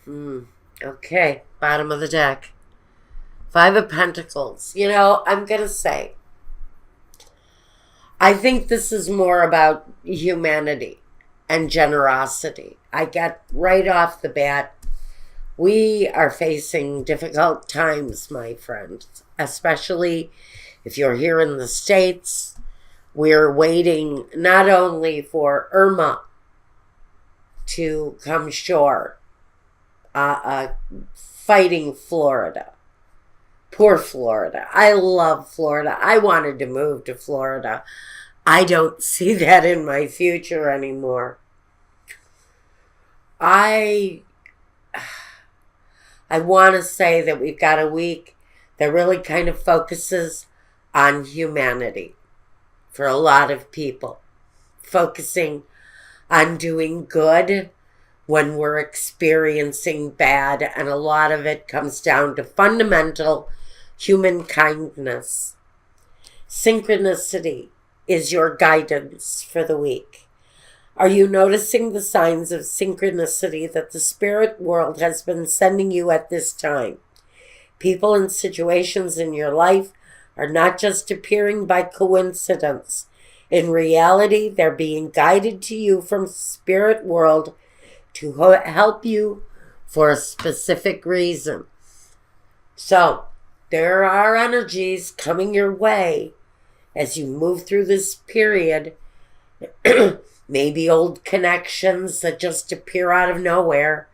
Okay, bottom of the deck. Five of Pentacles. You know, I'm going to say, I think this is more about humanity and generosity. I get right off the bat, we are facing difficult times, my friends, especially if you're here in the States. We're waiting not only for Irma to come shore, fighting Florida. Poor Florida. I love Florida. I wanted to move to Florida. I don't see that in my future anymore. I I want to say that we've got a week that really kind of focuses on humanity for a lot of people, focusing on doing good when we're experiencing bad, and a lot of it comes down to fundamental human kindness. Synchronicity is your guidance for the week. Are you noticing the signs of synchronicity that the spirit world has been sending you at this time? People and situations in your life are not just appearing by coincidence. In reality, they're being guided to you from spirit world to help you for a specific reason. So, there are energies coming your way as you move through this period. Maybe old connections that just appear out of nowhere.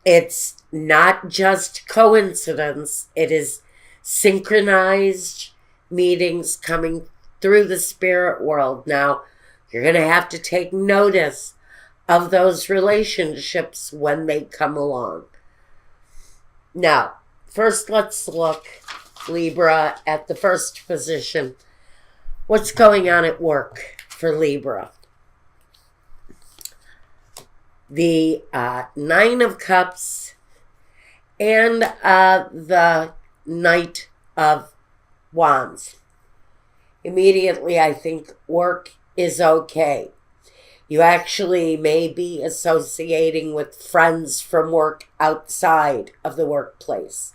It's not just coincidence. It is synchronized meetings coming through the spirit world. Now, you're going to have to take notice of those relationships when they come along. Now, first let's look, Libra, at the first position. What's going on at work for Libra? The Nine of Cups and the Knight of Wands. Immediately, I think work is okay. You actually may be associating with friends from work outside of the workplace,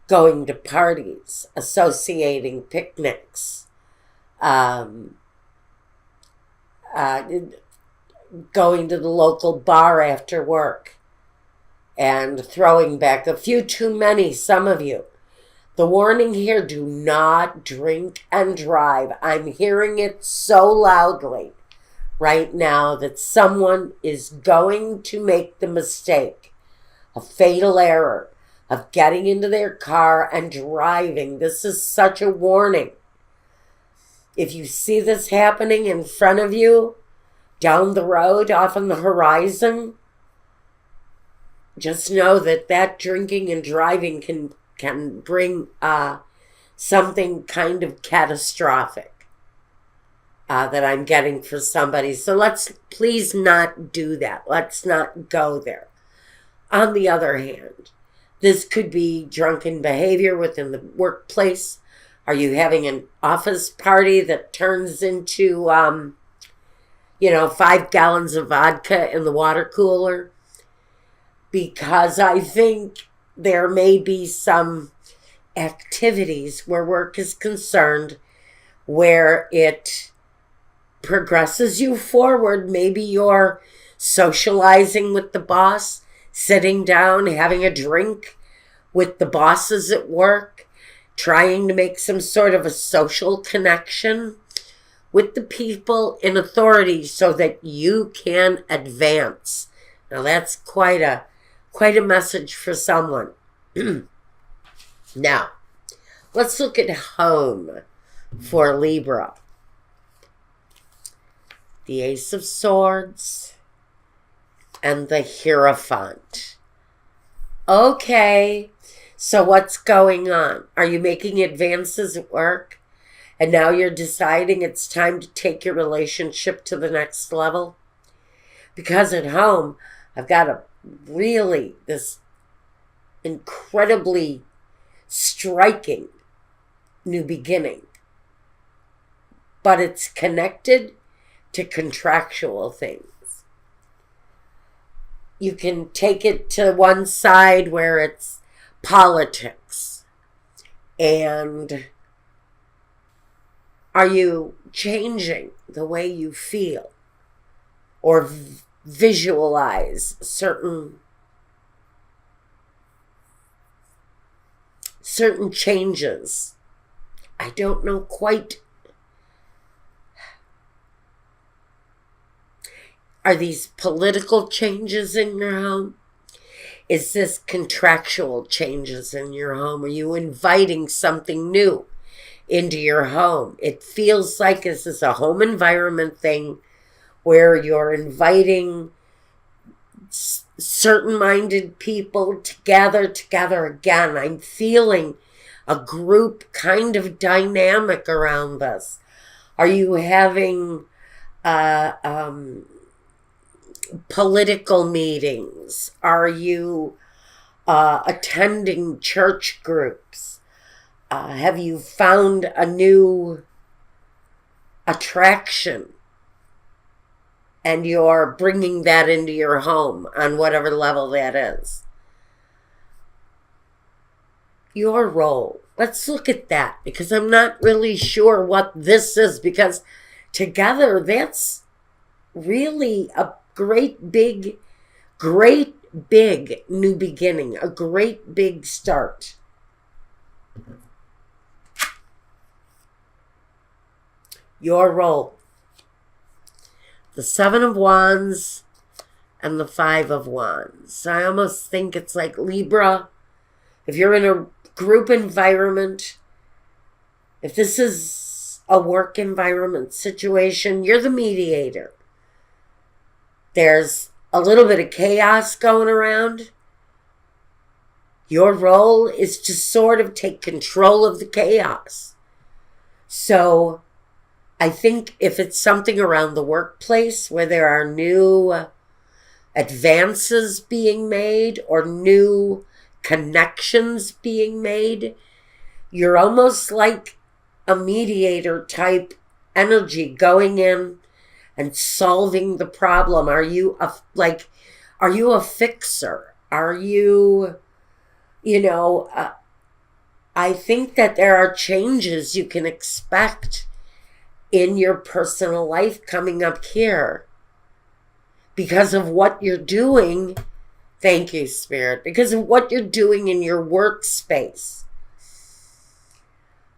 going to parties, associating picnics, going to the local bar after work and throwing back a few too many, some of you. The warning here, do not drink and drive. I'm hearing it so loudly right now that someone is going to make the mistake, a fatal error of getting into their car and driving. This is such a warning. If you see this happening in front of you, down the road, off on the horizon, just know that drinking and driving can bring something kind of catastrophic that I'm getting for somebody. So let's please not do that. Let's not go there. On the other hand, this could be drunken behavior within the workplace. Are you having an office party that turns into 5 gallons of vodka in the water cooler? Because I think there may be some activities where work is concerned where it progresses you forward. Maybe you're socializing with the boss, sitting down, having a drink with the bosses at work, trying to make some sort of a social connection with the people in authority so that you can advance. Now that's quite a message for someone. Now, let's look at home for Libra. The Ace of Swords and the Hierophant. Okay, so what's going on? Are you making advances at work? And now you're deciding it's time to take your relationship to the next level? Because at home, I've got this incredibly striking new beginning. But it's connected to contractual things. you can take it to one side where it's politics. And are you changing the way you feel or visualize certain changes? I don't know quite. Are these political changes in your home? Is this contractual changes in your home? Are you inviting something new into your home? It feels like this is a home environment thing where you're inviting certain minded people to gather together again. I'm feeling a group kind of dynamic around this. Are you having political meetings? Are you attending church groups? Have you found a new attraction and you're bringing that into your home on whatever level that is? Your role. Let's look at that, because I'm not really sure what this is, because together that's really a great big new beginning, a great big start. Your role. The Seven of Wands and the Five of Wands. I almost think it's like Libra. If you're in a group environment, if this is a work environment situation, you're the mediator. There's a little bit of chaos going around. Your role is to sort of take control of the chaos. So I think if it's something around the workplace where there are new advances being made or new connections being made, you're almost like a mediator type energy going in and solving the problem. Are you a fixer? Are you, I think that there are changes you can expect in your personal life coming up here because of what you're doing. Thank you, Spirit. Because of what you're doing in your workspace.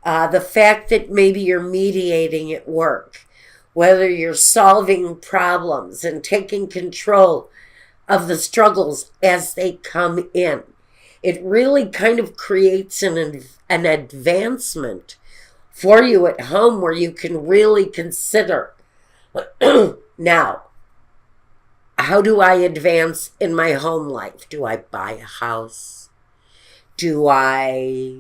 The fact that maybe you're mediating at work, whether you're solving problems and taking control of the struggles as they come in. It really kind of creates an advancement for you at home where you can really consider, now, how do I advance in my home life? Do I buy a house? Do I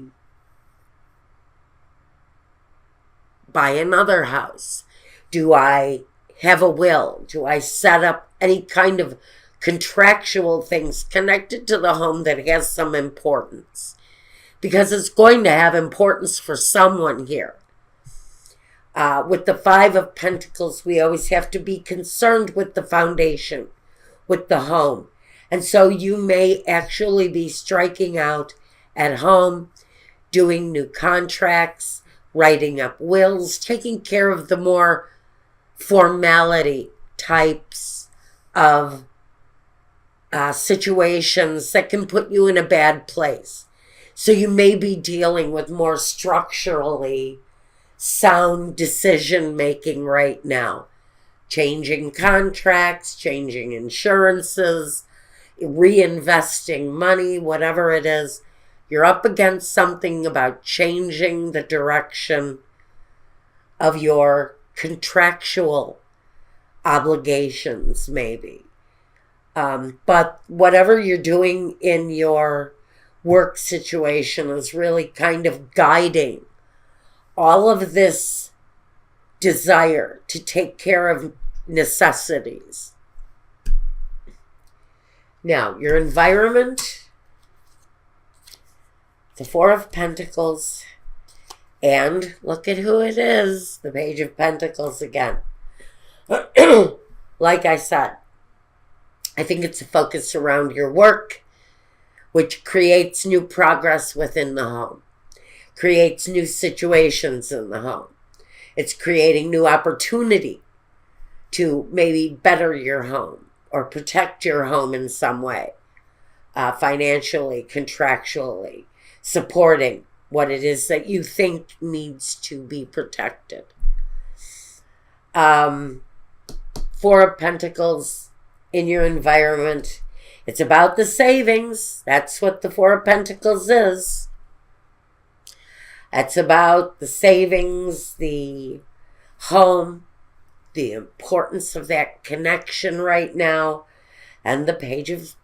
buy another house? Do I have a will? Do I set up any kind of contractual things connected to the home that has some importance? Because it's going to have importance for someone here. With the Five of Pentacles, we always have to be concerned with the foundation, with the home. And so you may actually be striking out at home, doing new contracts, writing up wills, taking care of the more formality types of situations that can put you in a bad place. So you may be dealing with more structurally sound decision making right now. Changing contracts, changing insurances, reinvesting money, whatever it is. You're up against something about changing the direction of your contractual obligations, maybe. But whatever you're doing in your work situation is really kind of guiding all of this desire to take care of necessities. Now, your environment, the Four of Pentacles, and look at who it is, the Page of Pentacles again. Like I said, I think it's a focus around your work, which creates new progress within the home, creates new situations in the home. It's creating new opportunity to maybe better your home or protect your home in some way, financially, contractually, supporting what it is that you think needs to be protected. Four of Pentacles in your environment. It's about the savings. That's what the Four of Pentacles is. It's about the savings, the home, the importance of that connection right now. And the Page of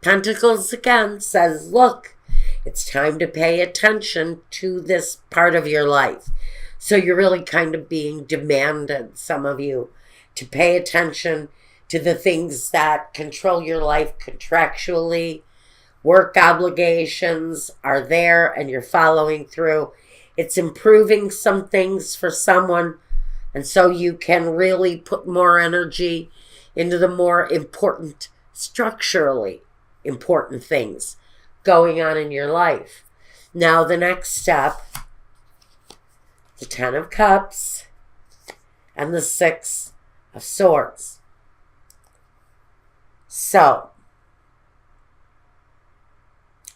Pentacles again says, look, it's time to pay attention to this part of your life. So you're really kind of being demanded, some of you, to pay attention to the things that control your life contractually. Work obligations are there and you're following through. It's improving some things for someone, and so you can really put more energy into the more important, structurally important things going on in your life. Now the next step, the Ten of Cups and the Six of Swords. So,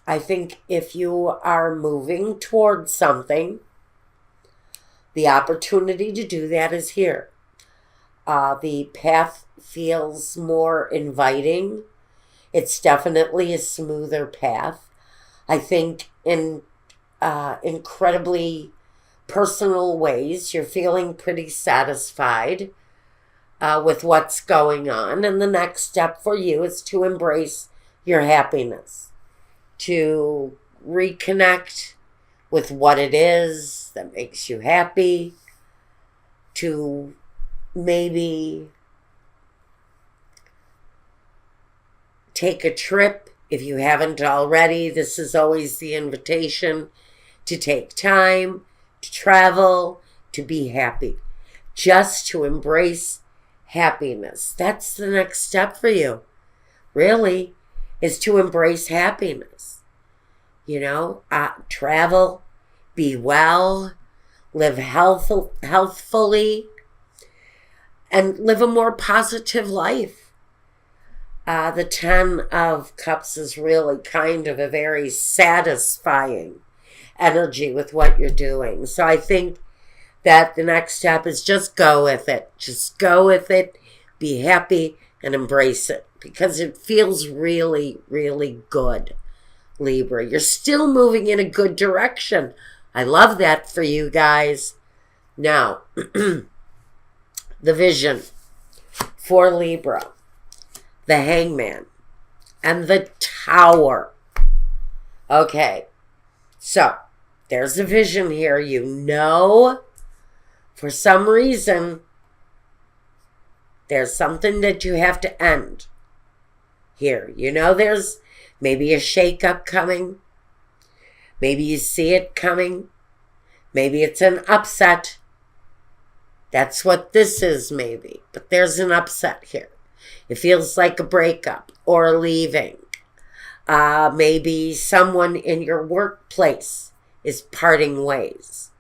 I think if you are moving towards something, the opportunity to do that is here. The path feels more inviting. It's definitely a smoother path. I think in incredibly personal ways, you're feeling pretty satisfied with what's going on. And the next step for you is to embrace your happiness, to reconnect with what it is that makes you happy, to maybe take a trip if you haven't already. This is always the invitation to take time, to travel, to be happy, just to embrace happiness. That's the next step for you, really, is to embrace happiness. You know, travel, be well, live healthfully, and live a more positive life. The Ten of Cups is really kind of a very satisfying energy with what you're doing. So I think that the next step is just go with it. Just go with it, be happy, and embrace it, because it feels really, really good, Libra. You're still moving in a good direction. I love that for you guys. Now, the vision for Libra, the Hangman, and the Tower. Okay, so there's a vision here. You know, for some reason, there's something that you have to end here. You know, there's maybe a shakeup coming. Maybe you see it coming. Maybe it's an upset. That's what this is, maybe. But there's an upset here. It feels like a breakup or a leaving. Maybe someone in your workplace is parting ways.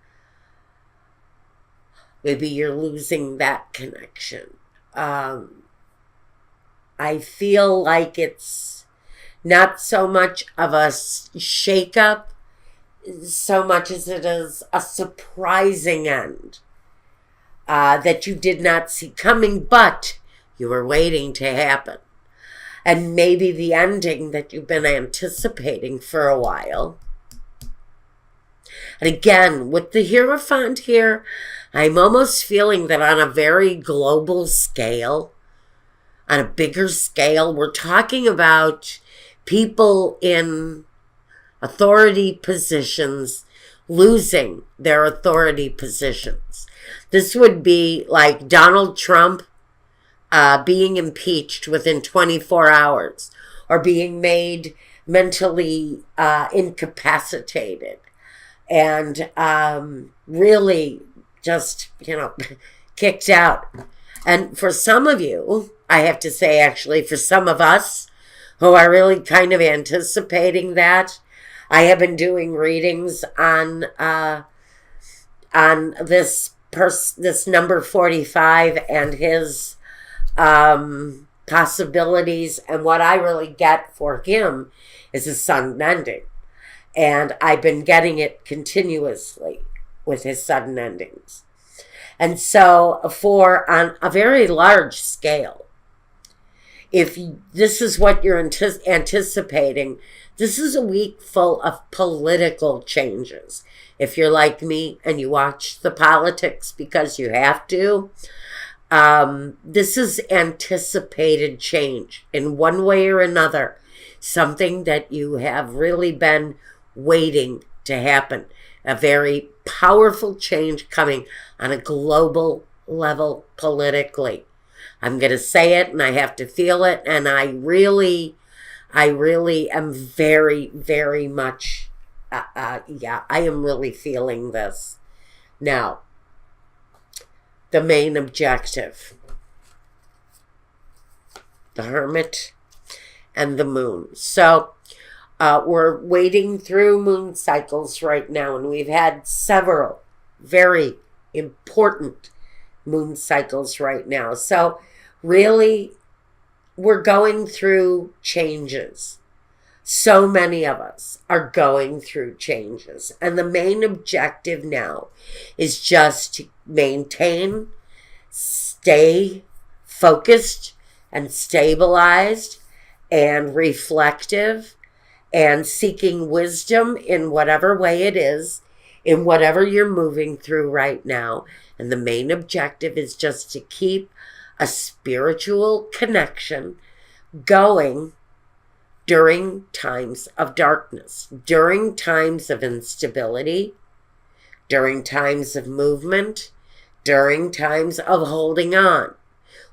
Maybe you're losing that connection. I feel like it's not so much of a shakeup, so much as it is a surprising end that you did not see coming, but you were waiting to happen. And maybe the ending that you've been anticipating for a while. And again, with the Hierophant here, I'm almost feeling that on a very global scale, on a bigger scale, we're talking about people in authority positions losing their authority positions. This would be like Donald Trump being impeached within 24 hours or being made mentally incapacitated and really just, kicked out. And for some of you, I have to say, actually, for some of us who are really kind of anticipating that, I have been doing readings on this number 45 and his possibilities, and what I really get for him is a sudden ending. And I've been getting it continuously with his sudden endings. And so on a very large scale, if this is what you're anticipating, this is a week full of political changes. If you're like me and you watch the politics because you have to, this is anticipated change in one way or another. Something that you have really been waiting to happen. A very powerful change coming on a global level politically. I'm going to say it and I have to feel it. And I really am very, very much, I am really feeling this. Now, the main objective. The Hermit and the Moon. So, we're wading through moon cycles right now, and we've had several very important moon cycles right now. So really, we're going through changes. So many of us are going through changes. And the main objective now is just to maintain, stay focused and stabilized and reflective and seeking wisdom in whatever way it is, in whatever you're moving through right now. And the main objective is just to keep a spiritual connection going during times of darkness, during times of instability, during times of movement, during times of holding on.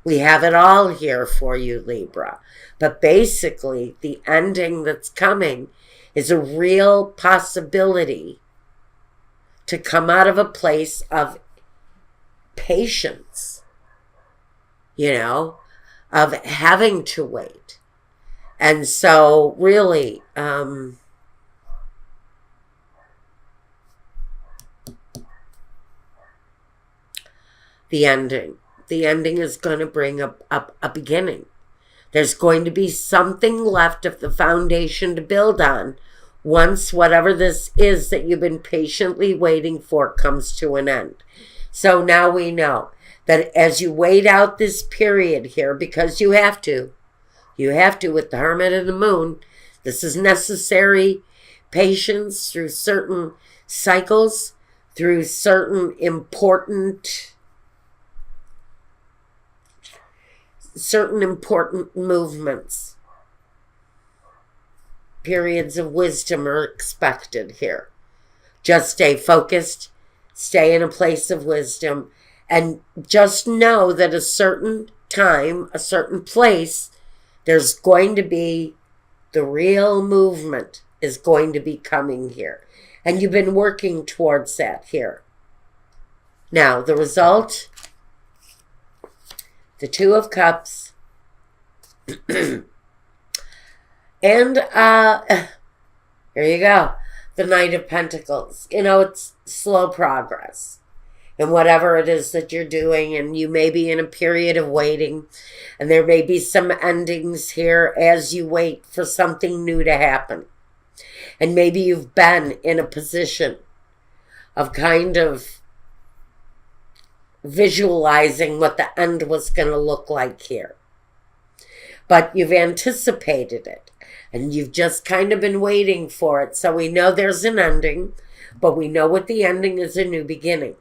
We have it all here for you, Libra. But basically, the ending that's coming is a real possibility to come out of a place of patience, of having to wait. And so, really, the ending is going to bring a beginning. There's going to be something left of the foundation to build on once whatever this is that you've been patiently waiting for comes to an end. So now we know that as you wait out this period here, because you have to with the Hermit and the Moon, this is necessary patience through certain cycles, through certain important movements. Periods of wisdom are expected here. Just stay focused, stay in a place of wisdom, and just know that a certain time, a certain place, there's going to be the real movement is going to be coming here. And you've been working towards that here. Now, the result, the Two of Cups, and here you go, the Knight of Pentacles. It's slow progress in whatever it is that you're doing, and you may be in a period of waiting, and there may be some endings here as you wait for something new to happen. And maybe you've been in a position of kind of visualizing what the end was going to look like here. But you've anticipated it, and you've just kind of been waiting for it. So we know there's an ending, but we know what the ending is, a new beginning.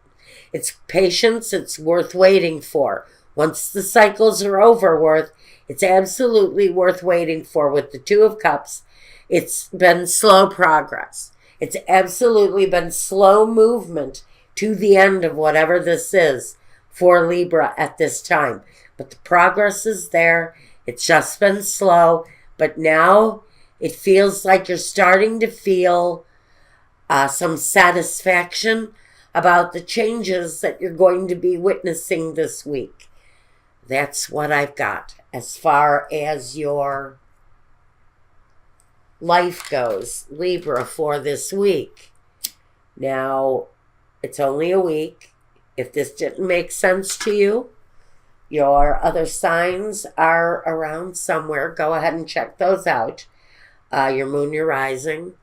It's patience. It's worth waiting for. Once the cycles are over, it's absolutely worth waiting for. With the Two of Cups, it's been slow progress. It's absolutely been slow movement to the end of whatever this is for Libra at this time. But the progress is there. It's just been slow. But now it feels like you're starting to feel some satisfaction about the changes that you're going to be witnessing this week. That's what I've got as far as your life goes, Libra, for this week. Now, it's only a week. If this didn't make sense to you, your other signs are around somewhere. Go ahead and check those out. Your moon, your rising.